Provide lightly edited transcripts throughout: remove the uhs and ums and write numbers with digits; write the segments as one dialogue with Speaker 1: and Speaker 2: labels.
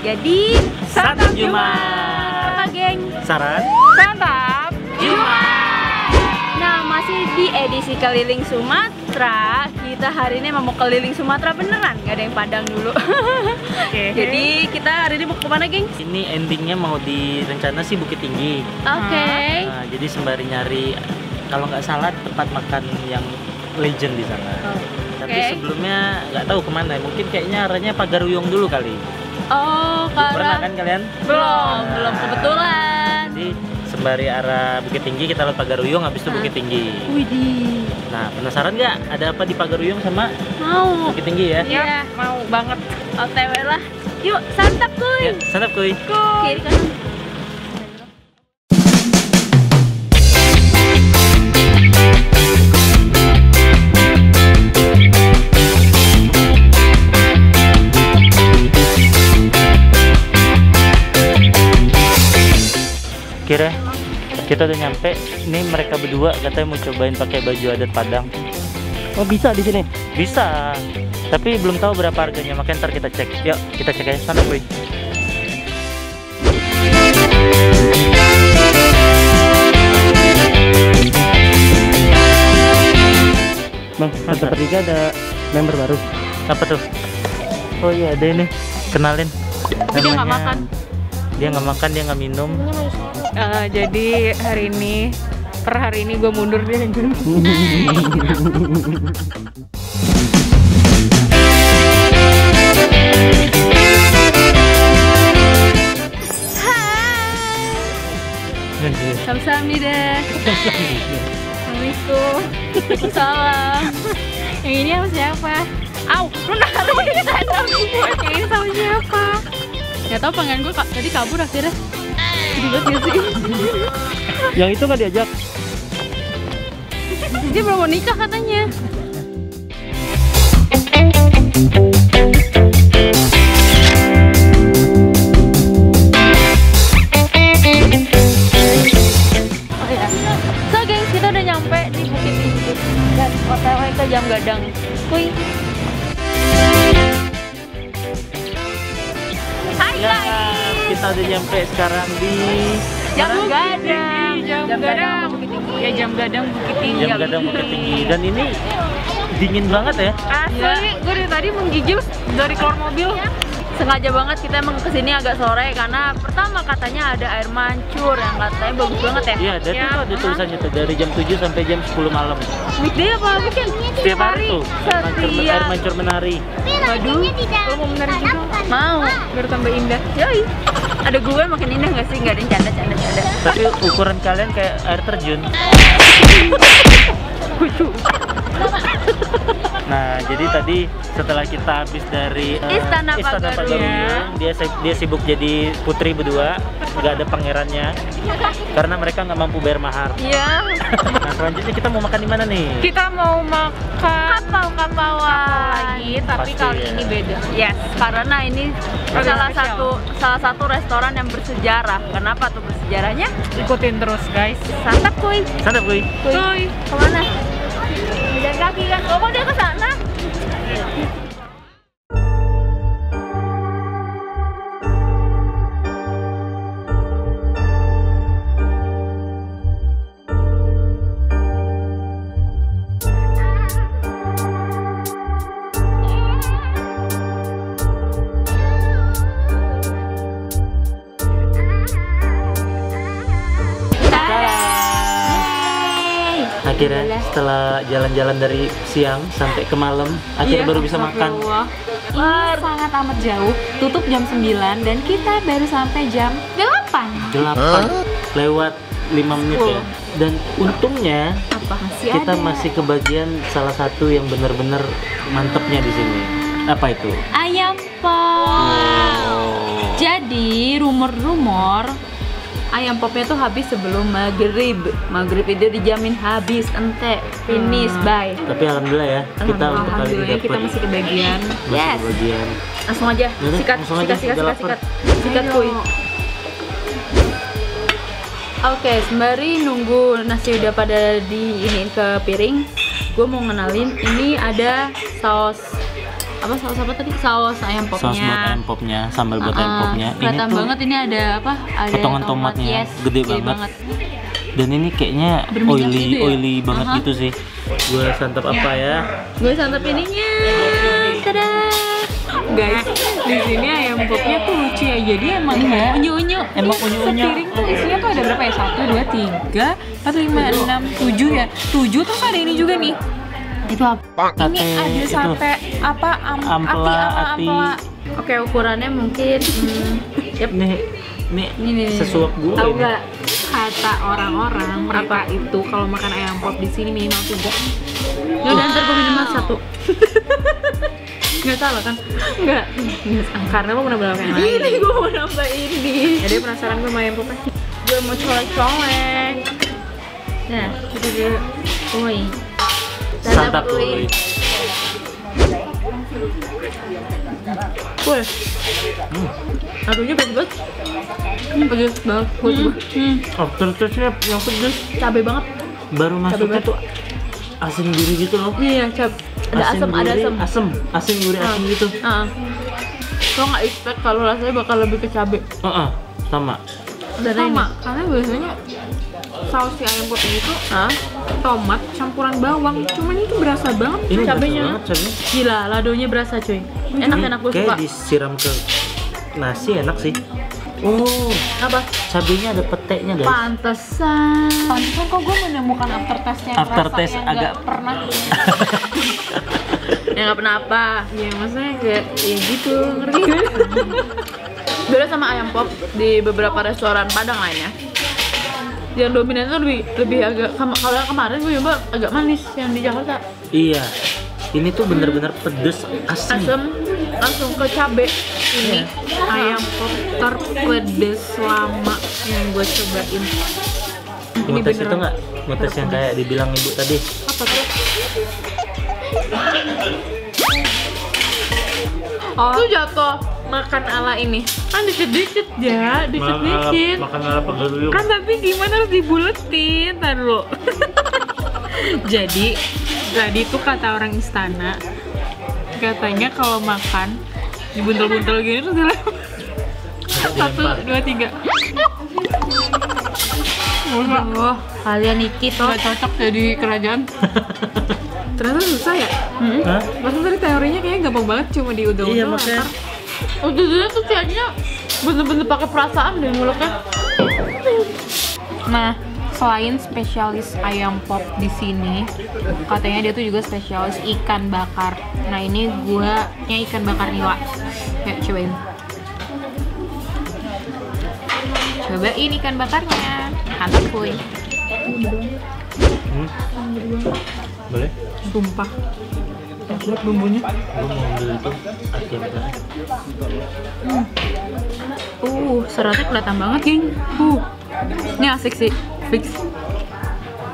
Speaker 1: Jadi
Speaker 2: Santap Jumat.
Speaker 1: Apa geng?
Speaker 2: Saran
Speaker 1: Santap
Speaker 2: Jumat.
Speaker 1: Nah, masih di edisi keliling Sumatera. Kita hari ini mau keliling Sumatera beneran, gak ada yang Padang dulu. Jadi kita hari ini mau kemana geng?
Speaker 2: Ini endingnya mau di rencana sih Bukit Tinggi.
Speaker 1: Oke.
Speaker 2: Nah, jadi sembari nyari, kalau nggak salah tempat makan yang legend di sana. Tapi
Speaker 1: Oke.
Speaker 2: sebelumnya nggak tahu kemana. Mungkin kayaknya arahnya Pagaruyung dulu kali.
Speaker 1: Oh,
Speaker 2: Pernah
Speaker 1: karena
Speaker 2: kan kalian?
Speaker 1: belum kebetulan.
Speaker 2: Jadi sembari arah Bukit Tinggi kita lewat Pagaruyung, habis itu Bukit Tinggi.
Speaker 1: Widih.
Speaker 2: Nah, penasaran nggak ada apa di Pagaruyung sama
Speaker 1: Mau.
Speaker 2: Bukit Tinggi ya?
Speaker 1: Iya, mau banget. OTW lah. Yuk, santap kuy.
Speaker 2: Ya, santap kuy.
Speaker 1: Kiri kanan.
Speaker 2: Kira kita udah nyampe. Ini mereka berdua katanya mau cobain pakai baju adat Padang.
Speaker 3: Oh, bisa di sini?
Speaker 2: Bisa, tapi belum tahu berapa harganya. Makanya ntar kita cek. Yuk kita cek aja sana, boy.
Speaker 3: Bang, sepertiga ada member baru.
Speaker 2: Apa tuh? Oh iya, ada ini. Kenalin.
Speaker 1: Tapi dia nggak makan.
Speaker 2: Dia nggak makan, dia nggak minum.
Speaker 1: Jadi per hari ini gue mundur deh. Kamsahamnida. Assalamualaikum. Salam. Yang ini sama siapa? Au, lu naruh sama ibu. Yang ini sama siapa? Gak tau, pengen gue tadi kabur akhirnya. Sedih banget gak sih?
Speaker 3: Yang itu nggak diajak?
Speaker 1: Dia belum mau nikah katanya. Oh ya. So gengs, kita udah nyampe di Bukit Tinggi dan OTW ke Jam Gadang. Kuy. Hai
Speaker 2: Ya,
Speaker 1: guys.
Speaker 2: kita udah nyampe sekarang di
Speaker 1: Jam Gadang.
Speaker 4: Jam Gadang.
Speaker 1: Bukit Tinggi.
Speaker 4: Ya Jam Gadang Bukit Tinggi.
Speaker 2: Jam Gadang Bukit Tinggi. Dan ini dingin banget ya.
Speaker 4: Asli, gue dari tadi menggigil dari keluar mobil.
Speaker 1: Sengaja banget kita emang kesini agak sore karena pertama katanya ada air mancur yang katanya bagus banget ya.
Speaker 2: Iya, dan
Speaker 4: Ya,
Speaker 2: itu ada tulisannya tuh dari jam 7 sampai jam 10 malam.
Speaker 1: Weekday apa weekend?
Speaker 2: Setiap hari tuh air mancur menari.
Speaker 1: Waduh,
Speaker 4: Lo mau menari juga?
Speaker 1: mau.
Speaker 4: Biar tambah indah.
Speaker 1: Yoi. Ada gue makin indah gak sih? Gak ada yang canda.
Speaker 2: Tapi ukuran kalian kayak air terjun. Nah, jadi tadi setelah kita habis dari
Speaker 1: Istana Pagaruyung,
Speaker 2: dia sibuk jadi putri berdua, nggak ada pangerannya, karena mereka nggak mampu bayar mahar.
Speaker 1: Iya.
Speaker 2: Nah, selanjutnya kita mau makan di mana nih?
Speaker 4: Kita mau makan
Speaker 1: Kapau-kapauan.
Speaker 4: lagi, tapi
Speaker 2: Pasti
Speaker 4: kali
Speaker 2: ya.
Speaker 4: ini beda.
Speaker 1: Yes, karena ini
Speaker 4: Spesial.
Speaker 1: salah satu restoran yang bersejarah. Kenapa tuh bersejarahnya?
Speaker 4: Ikutin terus guys.
Speaker 1: Santap kuy.
Speaker 2: Santap, kuy.
Speaker 4: Kuy.
Speaker 1: Kemana? Jalan kaki kan? Oh, kok dia ke sana?
Speaker 2: Akhirnya setelah jalan-jalan dari siang sampai ke malam, akhirnya baru bisa makan.
Speaker 4: Ini sangat amat jauh. Tutup jam 9 dan kita baru sampai jam 8.
Speaker 2: 8 lewat 5 menit ya. Dan untungnya
Speaker 4: Apa?
Speaker 2: kita masih kebagian salah satu yang benar-benar mantepnya di sini. Apa itu?
Speaker 4: Ayam pop. Jadi rumor-rumor ayam popnya tuh habis sebelum maghrib. Maghrib itu dijamin habis, ente finish, bye.
Speaker 2: Tapi alhamdulillah ya, kita untuk kali ini
Speaker 4: Alhamdulillah kita
Speaker 2: dapat
Speaker 4: masih kebagian.
Speaker 1: Yes.
Speaker 2: kebagian.
Speaker 1: Langsung aja.
Speaker 2: Yaudah,
Speaker 1: Sikat,
Speaker 2: langsung aja, udah lapar.
Speaker 1: sikat kuy. Oke, sembari nunggu nasi udah pada diinin ke piring, gue mau ngenalin ini ada saus
Speaker 4: apa saus apa tadi? Saus ayam popnya.
Speaker 2: Saus buat ayam popnya, sambal buat ayam popnya. Ini
Speaker 4: Kelihatan
Speaker 2: tuh
Speaker 4: banget ini ada apa? Ada
Speaker 2: potongan tomatnya,
Speaker 4: yes,
Speaker 2: gede banget. Dan ini kayaknya
Speaker 4: Berminyak gitu ya?
Speaker 2: oily banget gitu sih. Gue santap apa ya?
Speaker 4: Gue santap ininya. Tada. Guys, di sini ayam popnya tuh lucu ya. Jadi emang unyu-unyu.
Speaker 2: Emang unyu-unyu.
Speaker 4: Sepiring tuh isinya tuh ada berapa ya? 1, 2, 3, 4, 5, 6, 7 ya. 7 terus ada ini juga nih. Itu apa? Ini
Speaker 2: Sate,
Speaker 4: ada
Speaker 2: itu.
Speaker 4: sate apa?
Speaker 2: Ati.
Speaker 4: Oke, ukurannya mungkin yep.
Speaker 2: Ini sesuap gue
Speaker 1: Tahu
Speaker 2: ini.
Speaker 1: nggak kata orang-orang mereka itu kalau makan ayam pop di sini minimal 3.
Speaker 4: Ya udah ntar gue minum satu.
Speaker 1: Nggak salah kan? Nggak. Karena lo pernah bilang yang lain.
Speaker 4: Ini gue mau nambah ini.
Speaker 1: Jadi penasaran gue sama ayam popnya. Gue mau colek-colek.
Speaker 4: Nah, itu dia. Woi.
Speaker 2: Santap kuy.
Speaker 1: Wih. Aduhnya bagus banget. Pedes banget. Gue coba.
Speaker 2: Aftertaste-nya yang pedes.
Speaker 1: Cabai banget.
Speaker 2: Baru masuknya tuh asin gurih gitu loh.
Speaker 1: Iya, ada asam, ada asam.
Speaker 2: Asin gurih asam gitu.
Speaker 1: Lo nggak expect kalau rasanya bakal lebih ke cabai.
Speaker 2: Sama.
Speaker 1: Dan sama, karena biasanya saus si ayam pop ini tuh tomat campuran bawang. Cuman itu berasa banget
Speaker 2: Ini
Speaker 1: cabenya.
Speaker 2: berasa banget cabenya.
Speaker 1: Gila, ladonya berasa cuy. Enak-enak gue suka.
Speaker 2: Kayak disiram ke nasi enak sih. Oh,
Speaker 1: Apa?
Speaker 2: cabenya ada peteknya guys.
Speaker 1: Pantesan.
Speaker 4: Pantesan kok gue menemukan aftertaste yang
Speaker 2: Aftertaste
Speaker 4: rasanya
Speaker 2: agak-
Speaker 4: nggak pernah.
Speaker 1: Ya nggak pernah apa. Ya maksudnya kayak ya gitu, ngerti? Beda sama ayam pop di beberapa restoran Padang lainnya. Yang dominan tuh lebih agak kalau yang kemarin gue coba agak manis yang di Jakarta.
Speaker 2: Iya. Ini tuh bener-bener pedes asin.
Speaker 1: Asam langsung ke cabe. Ini ayam pop terpedes lama yang gue cobain.
Speaker 2: Mau tes itu nggak? Mau tes yang kayak dibilang ibu tadi?
Speaker 1: Apa tuh? Oh, tuh jatuh makan ala ini kan dikit-dikit ya, dikit-dikit
Speaker 2: Makan ala pegel
Speaker 1: kan, tapi gimana harus dibuletin, tar lo. Jadi tadi tuh kata orang istana, katanya kalau makan dibuntel-buntel gini terus dilempar. 1, 2, 3.
Speaker 4: Wah, kalian iki toh.
Speaker 1: Gak cocok jadi kerajaan. Ternyata susah ya?
Speaker 2: Hah?
Speaker 1: Maksudnya tadi teorinya kayaknya gampang banget, cuma diudang-udang.
Speaker 2: Iya, makanya.
Speaker 1: Ujung-ujungnya tuh kayaknya bener-bener pakai perasaan deh mulutnya.
Speaker 4: Nah, selain spesialis ayam pop di sini, katanya dia tuh juga spesialis ikan bakar. Nah, ini gua ikan bakar nila. Yuk, cobain. Cobain ikan bakarnya. Mantap kuy.
Speaker 2: Boleh?
Speaker 1: Sumpah. Buat bumbunya.
Speaker 2: Gue mau ambil itu akhirnya.
Speaker 4: Seratnya kelihatan banget, geng.
Speaker 1: Ini asik sih, fix.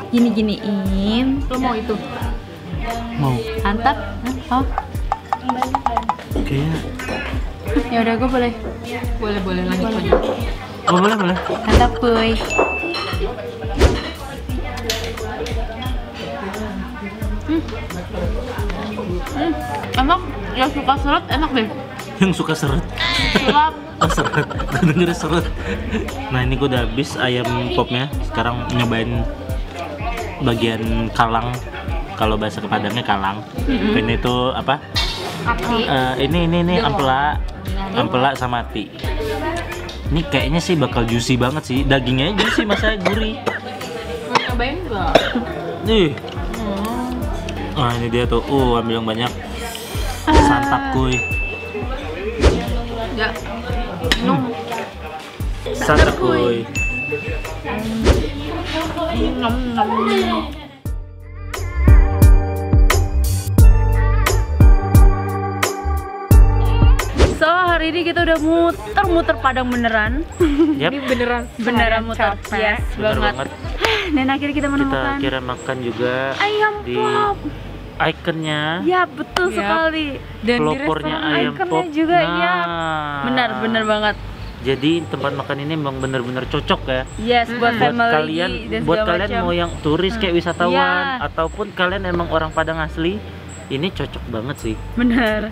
Speaker 4: Gini-giniin.
Speaker 1: Lo mau itu?
Speaker 2: Mau?
Speaker 4: Mantap. Oh,
Speaker 2: Kayaknya.
Speaker 4: ya udah gue boleh.
Speaker 1: Boleh lanjut.
Speaker 2: Oh boleh.
Speaker 4: Mantap kuy.
Speaker 1: Enak, yang suka seret enak deh.
Speaker 2: Yang suka seret.
Speaker 1: Sulap.
Speaker 2: Oh seret. Gue denger seret. Nah ini gue udah habis ayam popnya. Sekarang nyobain bagian kalang. Kalau bahasa Padangnya kalang. Ini tuh apa?
Speaker 4: Ati.
Speaker 2: Ini ampela sama ati. Ini kayaknya sih bakal juicy banget sih. Dagingnya juicy, masanya gurih.
Speaker 1: Mau cobain nggak?
Speaker 2: Nih. Ah ini dia tuh. Ambil yang banyak. Santap kuy.
Speaker 1: Ya. Minum.
Speaker 2: Santap kuy.
Speaker 4: So, hari ini kita udah muter-muter Padang beneran.
Speaker 2: Yap.
Speaker 1: Ini beneran
Speaker 4: muter.
Speaker 1: capek.
Speaker 4: Yes,
Speaker 2: Bener banget.
Speaker 4: Dan akhirnya kita
Speaker 2: Kita
Speaker 4: menemukan
Speaker 2: kira makan juga
Speaker 4: ayam
Speaker 2: di
Speaker 4: pop.
Speaker 2: ikonnya.
Speaker 4: Ya, betul
Speaker 1: Yap.
Speaker 4: sekali. Dan
Speaker 2: Pelopornya
Speaker 4: di restoran
Speaker 2: ayam
Speaker 4: ikonnya
Speaker 2: pop.
Speaker 4: juga
Speaker 2: Nah.
Speaker 4: ya. Benar banget.
Speaker 2: Jadi tempat makan ini emang bener-bener cocok ya.
Speaker 4: Yes, buat
Speaker 2: Buat
Speaker 4: family
Speaker 2: kalian,
Speaker 4: dan
Speaker 2: buat
Speaker 4: segala
Speaker 2: kalian
Speaker 4: macam.
Speaker 2: mau yang turis kayak wisatawan
Speaker 4: Iya.
Speaker 2: ataupun kalian emang orang Padang asli, Ini cocok banget sih.
Speaker 4: Bener.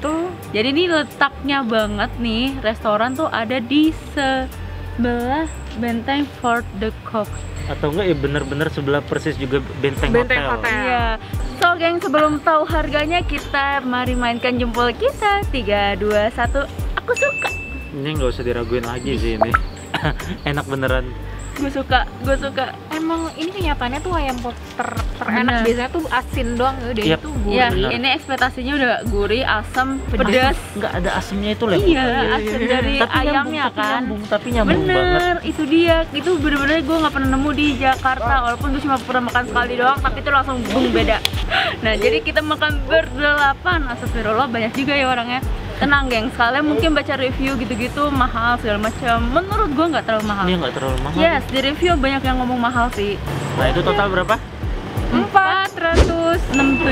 Speaker 4: Jadi ini letaknya banget nih, restoran tuh ada di sebelah benteng Fort de Kock.
Speaker 2: Atau enggak ya bener-bener sebelah persis juga Benteng Hotel.
Speaker 4: Iya. So geng, sebelum tahu harganya kita mari mainkan jempol kita. 3, 2, 1. Aku suka.
Speaker 2: Ini nggak usah diraguin lagi sih ini. Enak beneran.
Speaker 4: Gue suka.
Speaker 1: Emang ini kenyataannya tuh ayam pop terenak,
Speaker 4: Bener.
Speaker 1: biasanya tuh asin doang, udah
Speaker 2: Yap.
Speaker 1: itu gurih.
Speaker 4: Ya,
Speaker 2: Bener.
Speaker 4: ini ekspektasinya udah gurih, asam, pedas.
Speaker 2: Nggak ada asemnya itu lembut.
Speaker 4: Iya, asam dari ayamnya kan.
Speaker 2: Tapi nyambung banget.
Speaker 4: Bener, itu dia. Itu bener-bener gue nggak pernah nemu di Jakarta. Walaupun gue cuma pernah makan sekali doang, tapi itu langsung bung beda. Nah, jadi kita makan berdelapan. Astagfirullah, banyak juga ya orangnya. Tenang geng, sekalian mungkin baca review gitu-gitu mahal segala macam. Menurut gue nggak terlalu mahal.
Speaker 2: Ini nggak terlalu mahal.
Speaker 4: Yes, di review banyak yang ngomong mahal sih.
Speaker 2: Nah itu total berapa?
Speaker 4: 467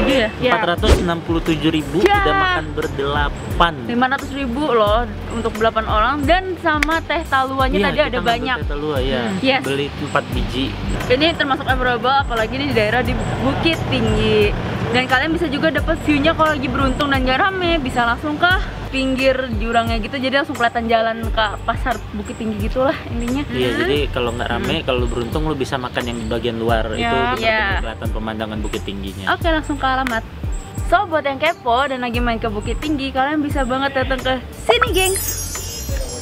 Speaker 4: ya?
Speaker 1: Ya.
Speaker 2: 467.000
Speaker 4: Ya.
Speaker 2: udah makan berdelapan.
Speaker 4: 500.000 loh untuk 8 orang, dan sama teh taluannya
Speaker 2: Iya,
Speaker 4: tadi
Speaker 2: kita
Speaker 4: ada
Speaker 2: ngambil
Speaker 4: banyak.
Speaker 2: teh talua, ya.
Speaker 4: Yes.
Speaker 2: Beli 4 biji.
Speaker 4: Ini termasuk memorable, apalagi ini di daerah di Bukit Tinggi. Dan kalian bisa juga dapat view-nya kalau lagi beruntung dan gak rame, bisa langsung ke pinggir jurangnya gitu, jadi langsung kelihatan jalan ke pasar Bukit Tinggi gitulah intinya.
Speaker 2: Iya, jadi kalau nggak rame, kalau beruntung lu bisa makan yang di bagian luar. Itu benar-benar
Speaker 4: Ya.
Speaker 2: kelihatan pemandangan Bukit Tingginya.
Speaker 4: Oke, langsung ke alamat. So, buat yang kepo dan lagi main ke Bukit Tinggi, kalian bisa banget datang ke sini, gengs.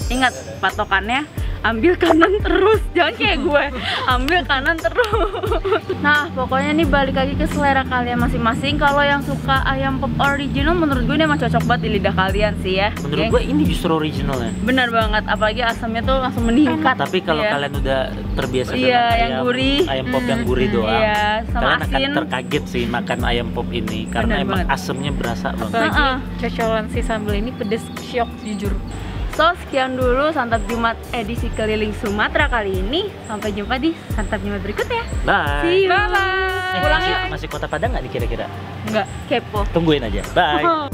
Speaker 4: Ingat patokannya, ambil kanan terus, jangan kayak gue, ambil kanan terus. Nah, pokoknya nih balik lagi ke selera kalian masing-masing. Kalau yang suka ayam pop original, menurut gue ini emang cocok banget di lidah kalian sih ya.
Speaker 2: Menurut
Speaker 4: gengs.
Speaker 2: gua ini justru originalnya.
Speaker 4: Bener banget, apalagi asamnya tuh langsung meningkat.
Speaker 2: Tapi kalau
Speaker 4: Iya.
Speaker 2: kalian udah terbiasa
Speaker 4: Iya,
Speaker 2: dengan
Speaker 4: yang gurih.
Speaker 2: ayam pop yang gurih doang,
Speaker 4: Iya, sama
Speaker 2: kalian akan
Speaker 4: asin.
Speaker 2: terkaget sih makan ayam pop ini karena
Speaker 4: Bener
Speaker 2: emang
Speaker 4: banget.
Speaker 2: asemnya berasa banget.
Speaker 1: Apalagi
Speaker 4: Heeh.
Speaker 1: cocolan si sambal ini pedes syok jujur.
Speaker 4: So, sekian dulu Santap Jumat edisi keliling Sumatera kali ini. Sampai jumpa di Santap Jumat berikutnya.
Speaker 2: Bye.
Speaker 4: See you.
Speaker 1: Bye-bye.
Speaker 2: Pulang yuk. Masih Kota Padang nggak nih kira-kira?
Speaker 4: Enggak, kepo.
Speaker 2: Tungguin aja. Bye.